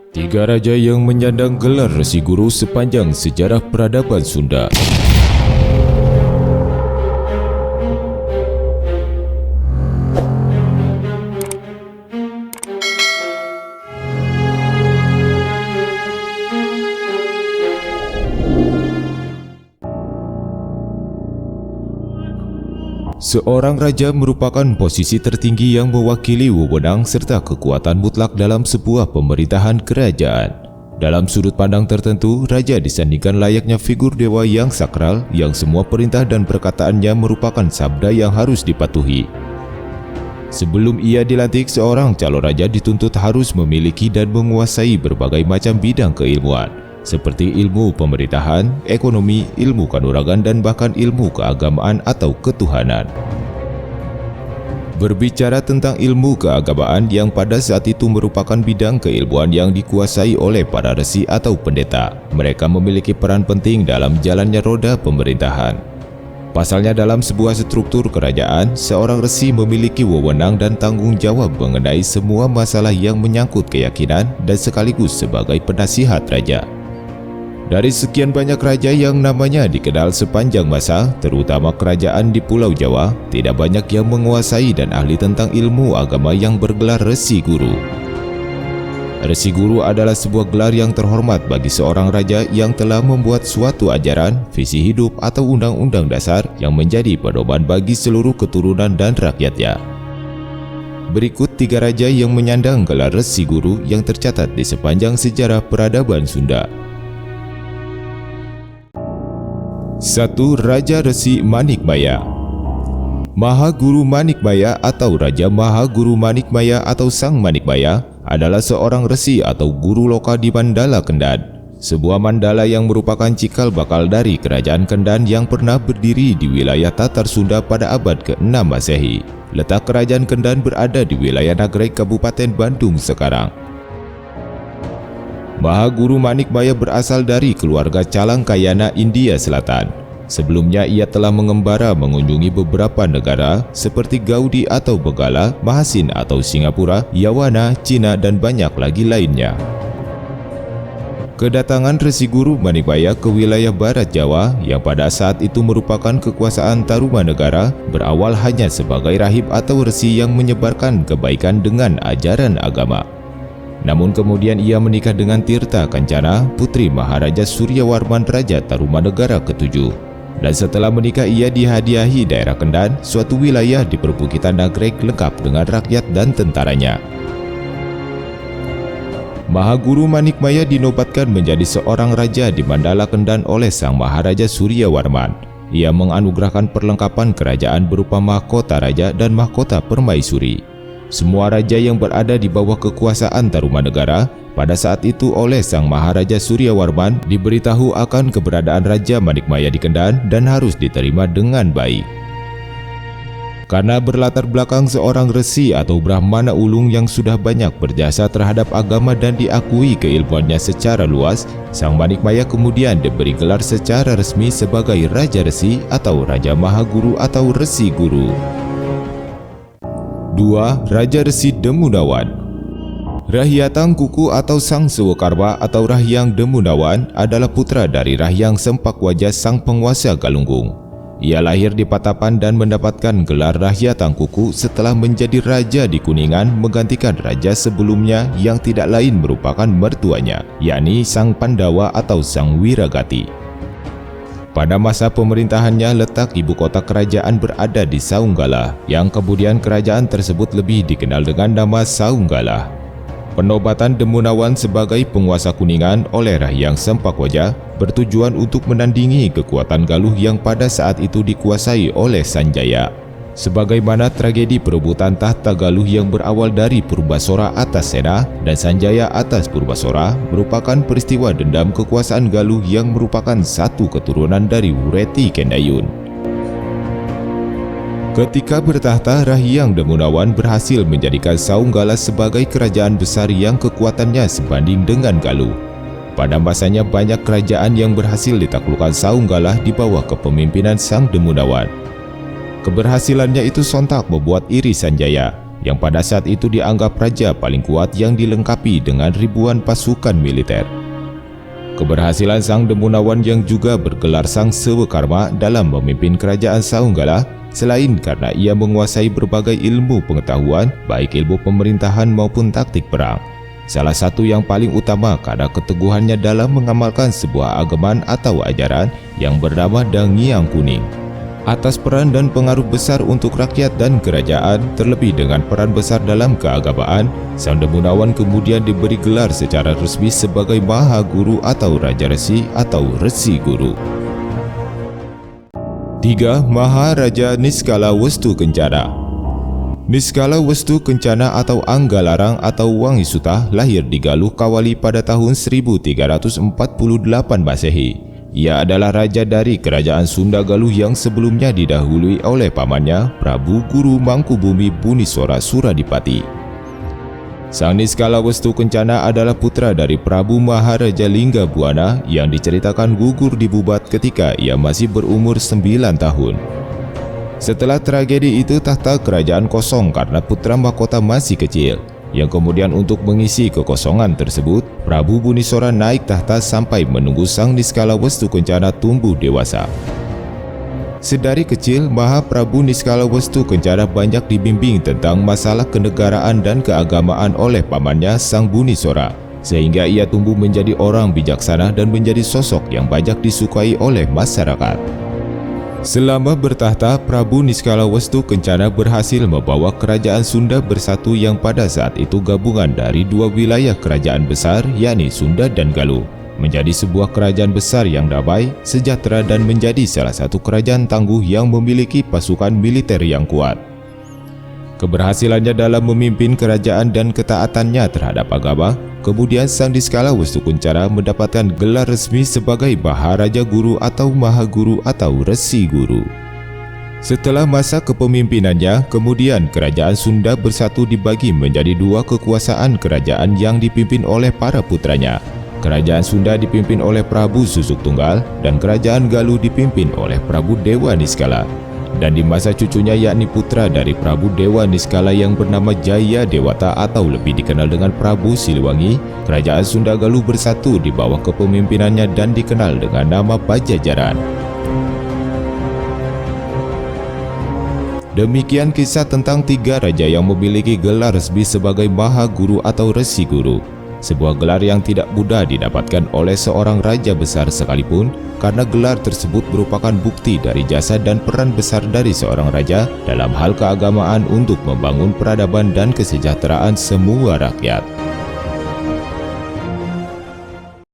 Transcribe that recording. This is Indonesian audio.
Tiga raja yang menyandang gelar Resi Guru sepanjang sejarah peradaban Sunda. Seorang raja merupakan posisi tertinggi yang mewakili wewenang serta kekuatan mutlak dalam sebuah pemerintahan kerajaan. Dalam sudut pandang tertentu, raja disandingkan layaknya figur dewa yang sakral, yang semua perintah dan perkataannya merupakan sabda yang harus dipatuhi. Sebelum ia dilantik, seorang calon raja dituntut harus memiliki dan menguasai berbagai macam bidang keilmuan, seperti ilmu pemerintahan, ekonomi, ilmu kanuragan, dan bahkan ilmu keagamaan atau ketuhanan. Berbicara tentang ilmu keagamaan yang pada saat itu merupakan bidang keilmuan yang dikuasai oleh para resi atau pendeta, mereka memiliki peran penting dalam jalannya roda pemerintahan. Pasalnya, dalam sebuah struktur kerajaan, seorang resi memiliki wewenang dan tanggung jawab mengenai semua masalah yang menyangkut keyakinan dan sekaligus sebagai penasihat raja. Dari sekian banyak raja yang namanya dikenal sepanjang masa, terutama kerajaan di Pulau Jawa, tidak banyak yang menguasai dan ahli tentang ilmu agama yang bergelar Resi Guru. Resi Guru adalah sebuah gelar yang terhormat bagi seorang raja yang telah membuat suatu ajaran, visi hidup atau undang-undang dasar yang menjadi pedoman bagi seluruh keturunan dan rakyatnya. Berikut tiga raja yang menyandang gelar Resi Guru yang tercatat di sepanjang sejarah peradaban Sunda. 1. Raja Resi Manikmaya. Maha Guru Manikmaya atau Raja Maha Guru Manikmaya atau Sang Manikmaya adalah seorang resi atau guru loka di Mandala Kendan, sebuah mandala yang merupakan cikal bakal dari kerajaan Kendan yang pernah berdiri di wilayah Tatar Sunda pada abad ke-6 Masehi. Letak kerajaan Kendan berada di wilayah Nagreg, Kabupaten Bandung sekarang. Maha Guru Manikmaya berasal dari keluarga Calangkayana, India Selatan. Sebelumnya ia telah mengembara mengunjungi beberapa negara seperti Gaudi atau Begala, Mahasin atau Singapura, Yawana, Cina, dan banyak lagi lainnya. Kedatangan Resi Guru Manikmaya ke wilayah Barat Jawa yang pada saat itu merupakan kekuasaan Tarumanegara berawal hanya sebagai rahib atau resi yang menyebarkan kebaikan dengan ajaran agama. Namun kemudian ia menikah dengan Tirta Kencana, putri Maharaja Suryawarman Raja Tarumanegara ke-7. Dan setelah menikah ia dihadiahi daerah Kendan, suatu wilayah di perbukitan Nagreg lengkap dengan rakyat dan tentaranya. Maha Guru Manikmaya dinobatkan menjadi seorang raja di Mandala Kendan oleh Sang Maharaja Suryawarman. Ia menganugerahkan perlengkapan kerajaan berupa mahkota raja dan mahkota permaisuri. Semua raja yang berada di bawah kekuasaan Tarumanegara pada saat itu oleh Sang Maharaja Suryawarman diberitahu akan keberadaan Raja Manikmaya di Kendan dan harus diterima dengan baik. Karena berlatar belakang seorang resi atau Brahmana ulung yang sudah banyak berjasa terhadap agama dan diakui keilmuannya secara luas, Sang Manikmaya kemudian diberi gelar secara resmi sebagai Raja Resi atau Raja Maha Guru atau Resi Guru. 2. Raja Resi Demunawan. Rahyatang Kuku atau Sang Sewakarma atau Rahyang Demunawan adalah putra dari Rahyang Sempakwaja sang penguasa Galunggung. Ia lahir di Patapan dan mendapatkan gelar Rahyatang Kuku setelah menjadi raja di Kuningan menggantikan raja sebelumnya yang tidak lain merupakan mertuanya, yakni Sang Pandawa atau Sang Wiragati. Pada masa pemerintahannya, letak ibu kota kerajaan berada di Saunggala, yang kemudian kerajaan tersebut lebih dikenal dengan nama Saunggala. Penobatan Demunawan sebagai penguasa Kuningan oleh Rahyang Sempakwaja bertujuan untuk menandingi kekuatan Galuh yang pada saat itu dikuasai oleh Sanjaya. Sebagaimana tragedi perebutan tahta Galuh yang berawal dari Purbasora atas Sena dan Sanjaya atas Purbasora merupakan peristiwa dendam kekuasaan Galuh yang merupakan satu keturunan dari Wureti Kendayun. Ketika bertahta, Rahyang Demunawan berhasil menjadikan Saunggala sebagai kerajaan besar yang kekuatannya sebanding dengan Galuh. Pada masanya banyak kerajaan yang berhasil ditaklukkan Saunggala di bawah kepemimpinan Sang Demunawan. Keberhasilannya itu sontak membuat iri Sanjaya. yang pada saat itu dianggap raja paling kuat yang dilengkapi dengan ribuan pasukan militer. Keberhasilan Sang Demunawan yang juga bergelar Sang Sewakarma dalam memimpin kerajaan Saunggala selain karena ia menguasai berbagai ilmu pengetahuan, baik ilmu pemerintahan maupun taktik perang. Salah satu yang paling utama karena keteguhannya dalam mengamalkan sebuah agaman atau ajaran yang bernama Dangiang Kuning. Atas peran dan pengaruh besar untuk rakyat dan kerajaan, terlebih dengan peran besar dalam keagamaan, Sang Demunawan kemudian diberi gelar secara resmi sebagai Maha Guru atau Raja Resi atau Resi Guru. 3. Maharaja Niskala Westu Kencana. Niskala Westu Kencana atau Anggalarang atau Wangisuta lahir di Galuh Kawali pada tahun 1348 Masehi. Ia adalah raja dari kerajaan Sunda Galuh yang sebelumnya didahului oleh pamannya Prabu Guru Mangkubumi Buniswara Suradipati. Sang Niskala Westu Kencana adalah putra dari Prabu Maharaja Lingga Buana yang diceritakan gugur di Bubat ketika ia masih berumur 9 tahun. Setelah tragedi itu tahta kerajaan kosong karena putra mahkota masih kecil, yang kemudian untuk mengisi kekosongan tersebut, Prabu Buniswara naik tahta sampai menunggu Sang Niskala Westu Kencana tumbuh dewasa. Sedari kecil, Mahaprabu Niskala Westu Kencana banyak dibimbing tentang masalah kenegaraan dan keagamaan oleh pamannya Sang Buniswara, sehingga ia tumbuh menjadi orang bijaksana dan menjadi sosok yang banyak disukai oleh masyarakat. Selama bertahta, Prabu Niskala Westu Kencana berhasil membawa kerajaan Sunda bersatu yang pada saat itu gabungan dari dua wilayah kerajaan besar, yakni Sunda dan Galuh, menjadi sebuah kerajaan besar yang damai, sejahtera dan menjadi salah satu kerajaan tangguh yang memiliki pasukan militer yang kuat. Keberhasilannya dalam memimpin kerajaan dan ketaatannya terhadap agama, kemudian Sang Niskala Westu Kencana mendapatkan gelar resmi sebagai Maharaja Guru atau Maha Guru atau Resi Guru. Setelah masa kepemimpinannya, kemudian kerajaan Sunda bersatu dibagi menjadi dua kekuasaan kerajaan yang dipimpin oleh para putranya. Kerajaan Sunda dipimpin oleh Prabu Susuk Tunggal dan kerajaan Galuh dipimpin oleh Prabu Dewa Niskala. Dan di masa cucunya yakni putra dari Prabu Dewa Niskala yang bernama Jaya Dewata atau lebih dikenal dengan Prabu Siliwangi, kerajaan Sunda Galuh bersatu di bawah kepemimpinannya dan dikenal dengan nama Pajajaran. Demikian kisah tentang tiga raja yang memiliki gelar resmi sebagai Maha Guru atau Resi Guru. Sebuah gelar yang tidak mudah didapatkan oleh seorang raja besar sekalipun, karena gelar tersebut merupakan bukti dari jasa dan peran besar dari seorang raja dalam hal keagamaan untuk membangun peradaban dan kesejahteraan semua rakyat.